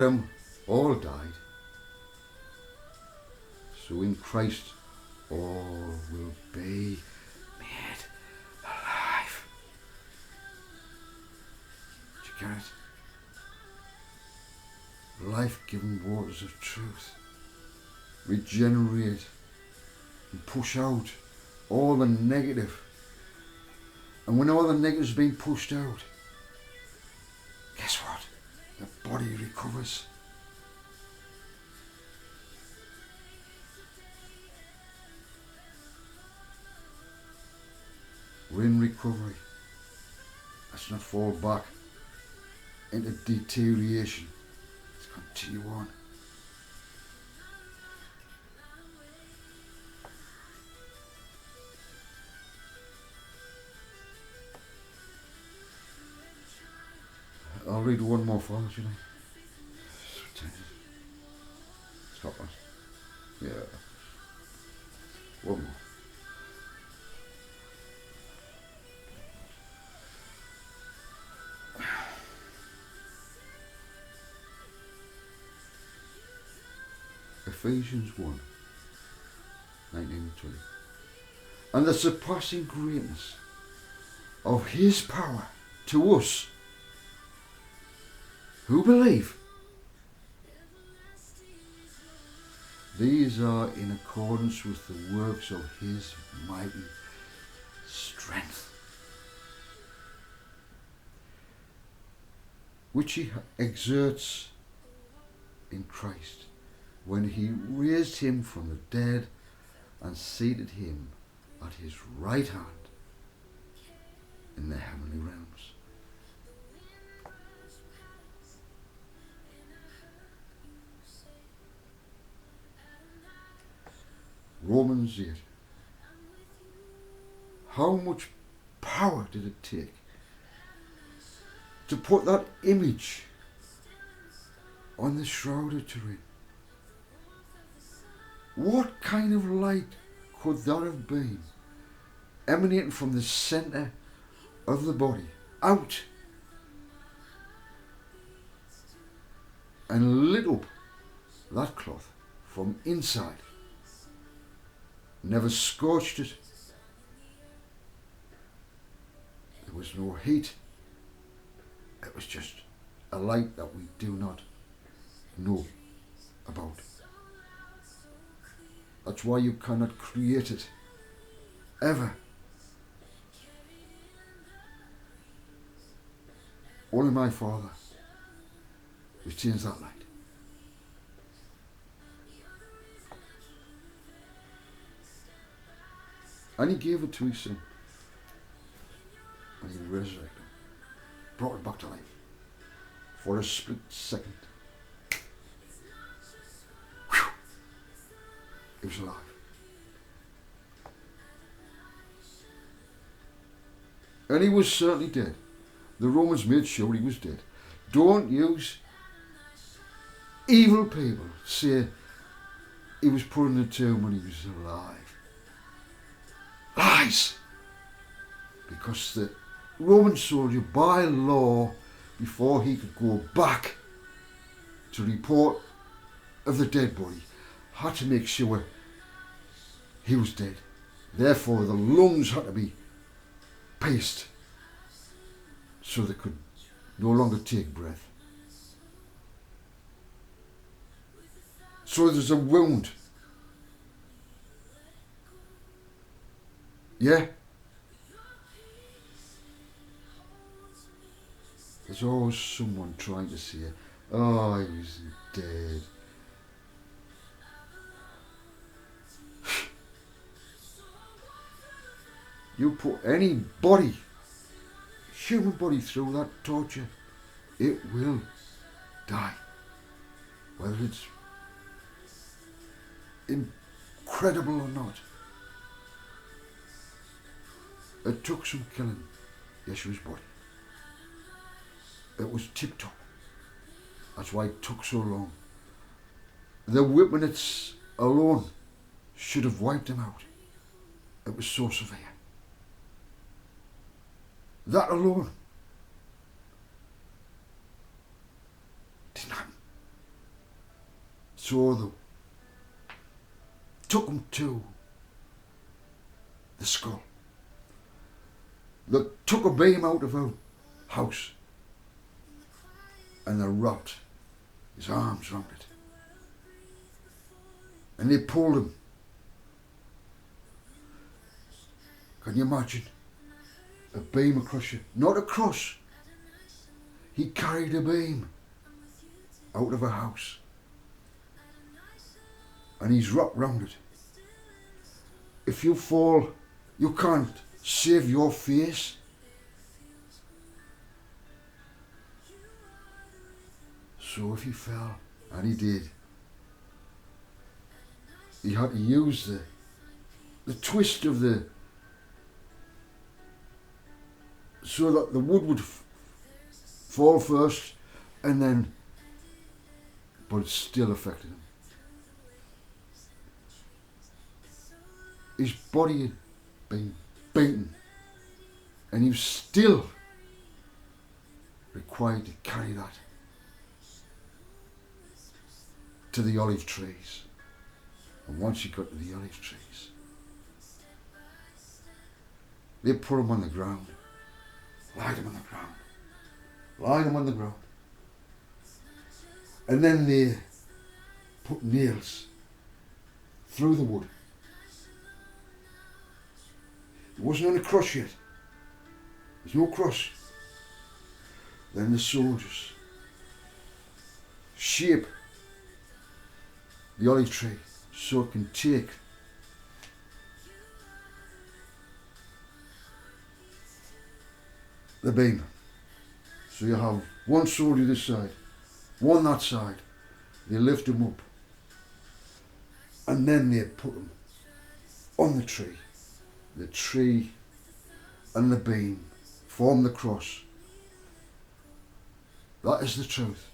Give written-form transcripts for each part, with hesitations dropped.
Adam all died, so in Christ all will be made alive. Do you get it? Life-giving waters of truth regenerate and push out all the negative. And when all the negative's been pushed out, guess what? The body recovers. We're in recovery. Let's not fall back into deterioration. Let's continue on. I'll read one more for you, shall I? Stop that. Yeah. One more. Ephesians 1, 19 and 20. And the surpassing greatness of his power to us who believe. These are in accordance with the works of his mighty strength, which he exerts in Christ when he raised him from the dead and seated him at his right hand in the heavenly realms. Romans 8. How much power did it take to put that image on the shroud of Turin? What kind of light could that have been, emanating from the centre of the body, out, and lit up that cloth from inside? Never scorched it. There was no heat. It was just a light that we do not know about. That's why you cannot create it, ever. Only my Father retains that light. And he gave it to his son. And he resurrected him. Brought it back to life. For a split second. Whew. He was alive. And he was certainly dead. The Romans made sure he was dead. Don't use evil people say he was put in the tomb when he was alive. Lies! Because the Roman soldier, by law, before he could go back to report of the dead body, had to make sure he was dead. Therefore, the lungs had to be paced so they could no longer take breath. So there's a wound. Yeah? There's always someone trying to say, oh, he was dead. You put any body, human body, through that torture, it will die. Whether it's incredible or not. It took some killing Yeshua's body. It was tip-top. That's why it took so long. The whipping it's alone should have wiped him out. It was so severe. That alone didn't happen. So they took him to the skull. They took a beam out of a house and they wrapped his arms round it. And they pulled him. Can you imagine? A beam across you. Not a cross. He carried a beam out of a house. And he's wrapped round it. If you fall, you can't save your face. So if he fell, and he did, he had to use the twist of the, so that the wood would fall first, and then, but it still affected him. His body had been beaten, and he was still required to carry that to the olive trees. And once he got to the olive trees, they put him on the ground, laid him on the ground, laid him on the ground, and then they put nails through the wood. It wasn't on a cross yet. There's no cross. Then the soldiers shape the olive tree so it can take the beam. So you have one soldier this side, one that side. They lift him up, and then they put him on the tree. The tree and the beam form the cross. That is the truth.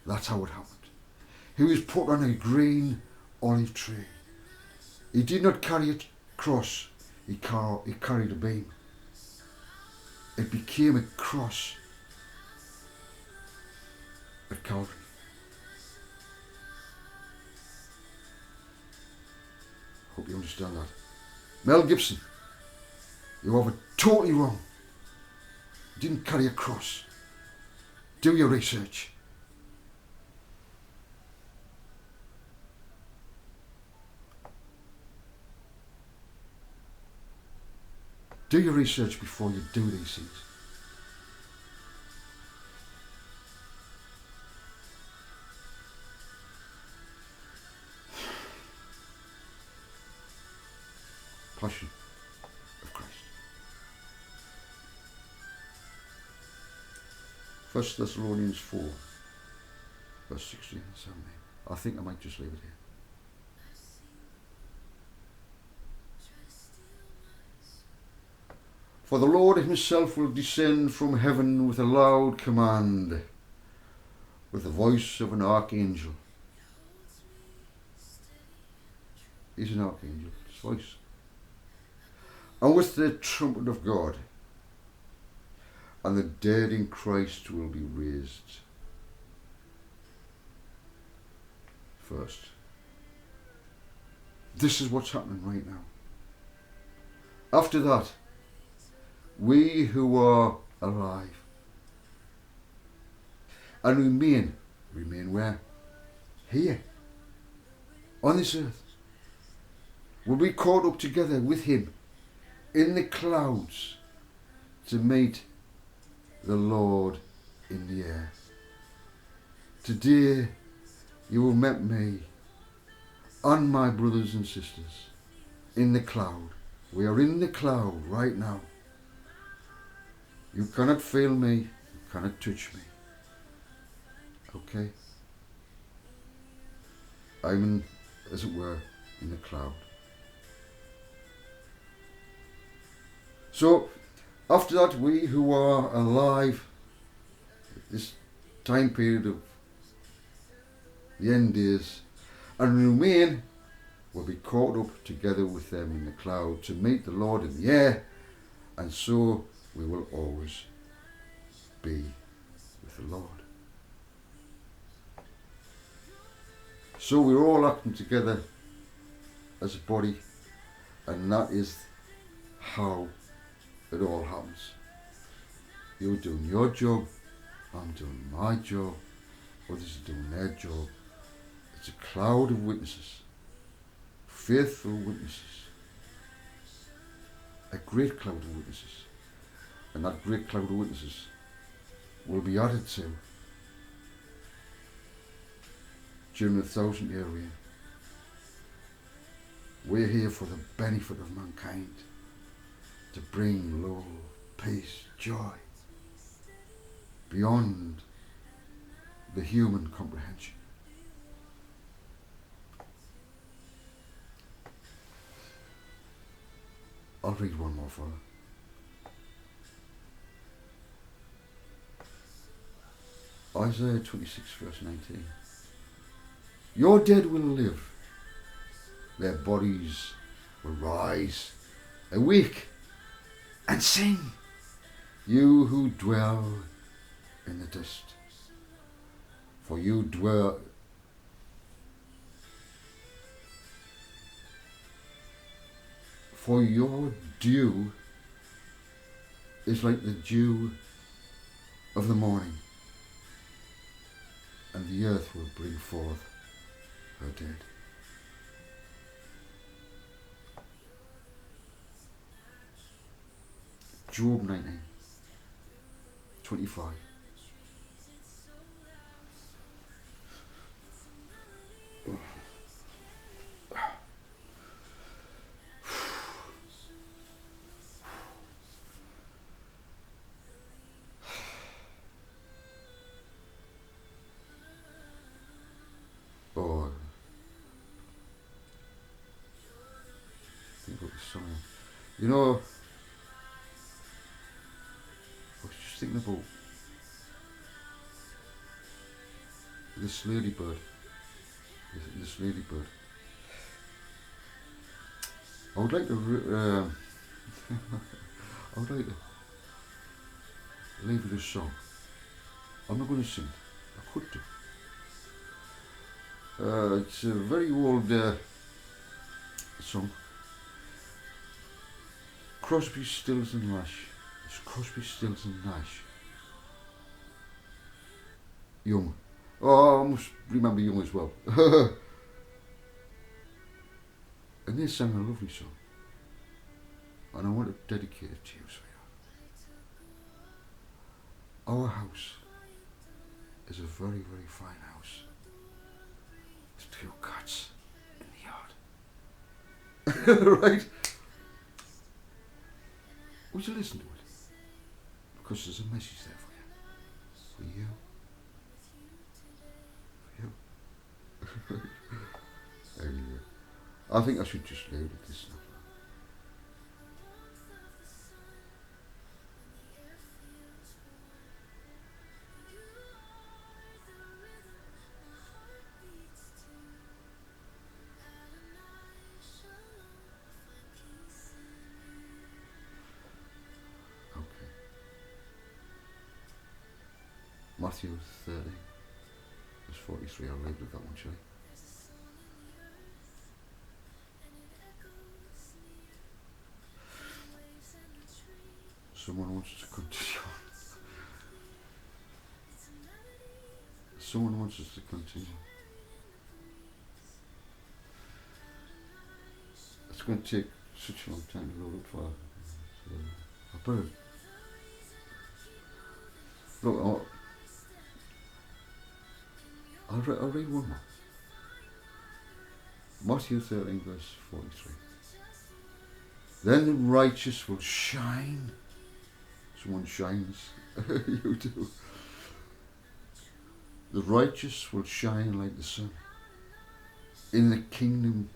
That's how it happened. He was put on a green olive tree. He did not carry a cross. He carried a beam. It became a cross at Calvary. Hope you understand that. Mel Gibson, you have it totally wrong. He didn't carry a cross. Do your research. Do your research before you do these things. Passion of Christ. 1 Thessalonians 4, verse 16 and 17. I think I might just leave it here. For the Lord himself will descend from heaven with a loud command, with the voice of an archangel. He's an archangel, his voice. And with the trumpet of God, and the dead in Christ will be raised first. This is what's happening right now. After that, we who are alive and remain where? Here, on this earth, will be caught up together with him in the clouds to meet the Lord in the air. Today you have met me and my brothers and sisters in the cloud. We are in the cloud right now. You cannot feel me, you cannot touch me. Okay? I'm in, as it were, in the cloud. So, after that, we who are alive, this time period of the end days, and remain, will be caught up together with them in the cloud to meet the Lord in the air, and so we will always be with the Lord. So we're all acting together as a body, and that is how it all happens. You're doing your job, I'm doing my job, others are doing their job. It's a cloud of witnesses, faithful witnesses, a great cloud of witnesses, and that great cloud of witnesses will be added to during the 1,000-year reign. We're here for the benefit of mankind, to bring love, peace, joy beyond the human comprehension. I'll read one more for you. Isaiah 26 verse 19. Your dead will live, their bodies will rise, awake and sing, you who dwell in the dust. For you dwell, for your dew is like the dew of the morning, and the earth will bring forth her dead. Job 19:25. Oh, think about the song. You know, I was just thinking about this ladybird. This ladybird. I would like to. I would like to leave with a song. I'm not going to sing. I could do. It's a very old song. Crosby, Stills and Nash. It's Crosby, Stills and Nash. Young. Oh, I must remember Young as well. And they sang a lovely song. And I want to dedicate it to you, sweetheart. Our house is a very, very fine house. There's 2 cats in the yard. Right? Would you listen to it? Because there's a message there for you. For you. Anyway, I think I should just leave it at this now. Matthew 30, verse 43, I'll leave with that one, shall I? Someone wants to continue. Someone wants us to continue. It's going to take such a long time to load up for. So I better. Look, I'll read one more. Matthew 13 verse 43. Then the righteous will shine. Someone shines. You do. The righteous will shine like the sun in the kingdom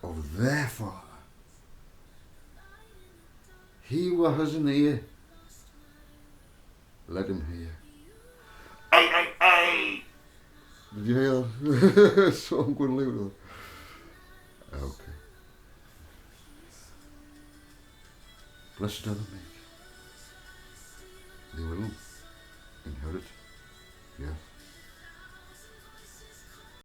of their Father. He who has an ear, let him hear. Ay, ay, ay! Did you hear that? So I'm going to leave it with that. Okay. Blessed are the meek. They will inherit